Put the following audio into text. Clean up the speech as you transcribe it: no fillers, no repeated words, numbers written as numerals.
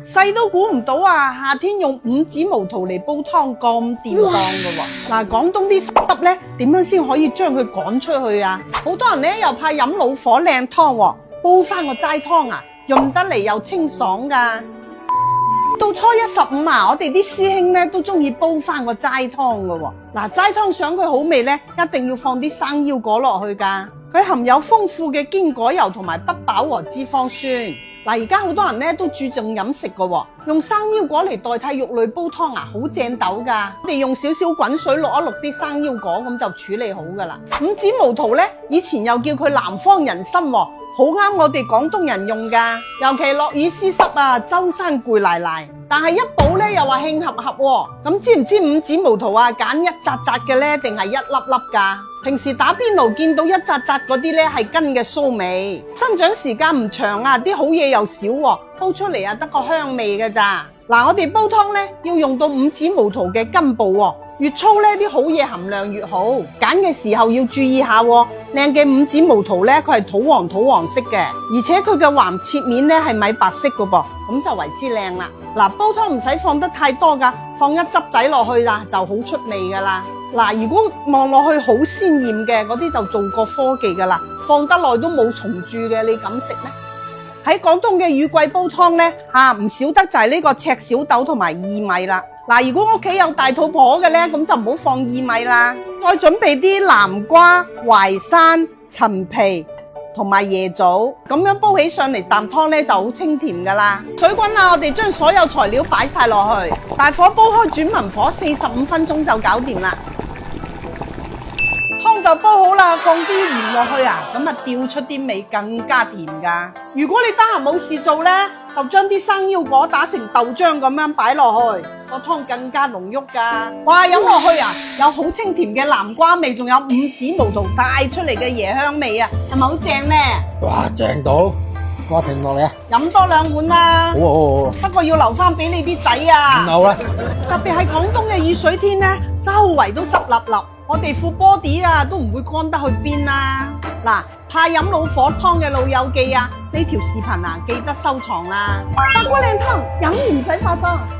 細都估唔到啊！夏天用五指毛桃嚟煲湯咁掂當㗎喎。嗱，廣東啲濕咧點樣先可以將佢趕出去啊？好多人咧又怕飲老火靚湯喎，煲翻個齋湯啊，潤得嚟又清爽㗎。到初一十五啊，我哋啲師兄咧都中意煲翻個齋湯㗎喎。嗱，齋湯想佢好味咧，一定要放啲生腰果落去㗎。佢含有豐富嘅堅果油同埋不飽和脂肪酸。嗱，而家好多人咧都注重飲食㗎喎，用生腰果嚟代替肉類煲湯啊，好正斗㗎。我哋用少少滾水淥一淥啲生腰果，咁就處理好㗎啦。五指毛桃咧，以前又叫佢南方人參喎，好啱我哋廣東人用㗎。尤其落雨絲濕啊，周身攰賴賴，但係一補咧又話慶合合喎。咁知唔知五指毛桃啊，揀一紮紮嘅咧，定係一粒粒㗎？平時打邊爐見到一紮紮嗰啲咧係根嘅蘇味，生長時間唔長啊，啲好嘢又少喎，煲出嚟啊得個香味㗎咋。嗱，我哋煲湯咧要用到五指毛桃嘅根部喎，越粗咧啲好嘢含量越好。揀嘅時候要注意下喎，靚嘅五指毛桃咧佢係土黃色嘅，而且佢嘅橫切面咧係米白色㗎噃，咁就為之靚啦。嗱，煲湯唔使放得太多㗎，放一汁仔落去啦就好出味㗎啦。嗱，如果望落去好鮮豔嘅嗰啲就做過科技㗎啦，放得耐都冇蟲蛀嘅，你敢食咩？喺廣東嘅雨季煲湯咧，唔少得就係呢個赤小豆同埋薏米啦。嗱，如果屋企有大肚婆嘅咧，咁就唔好放薏米啦。再準備啲南瓜、淮山、陳皮同埋椰棗，咁樣煲起上嚟啖湯咧就好清甜㗎啦。水滾啊，我哋將所有材料擺晒落去，大火煲開轉文火45分鐘就搞掂啦。湯就煲好啦，放啲鹽落去啊，咁啊調出啲味更加甜噶。如果你得閒冇事做呢，就將啲生腰果打成豆漿咁樣擺落去，個湯更加濃郁噶。哇，飲落去啊，有好清甜嘅南瓜味，仲有五指毛桃帶出嚟嘅椰香味啊，係咪好正呢？哇，正到！我停落嚟啊！飲多2碗啦。好。不過要留翻俾你啲仔啊。好啦。特別係廣東嘅雨水天呢，周圍都濕立立。我哋副波底啊都唔會乾得去邊啦。嗱，怕飲老火湯嘅老友記啊，呢條視頻啊記得收藏啦。大鍋靚湯，飲完唔使化妝。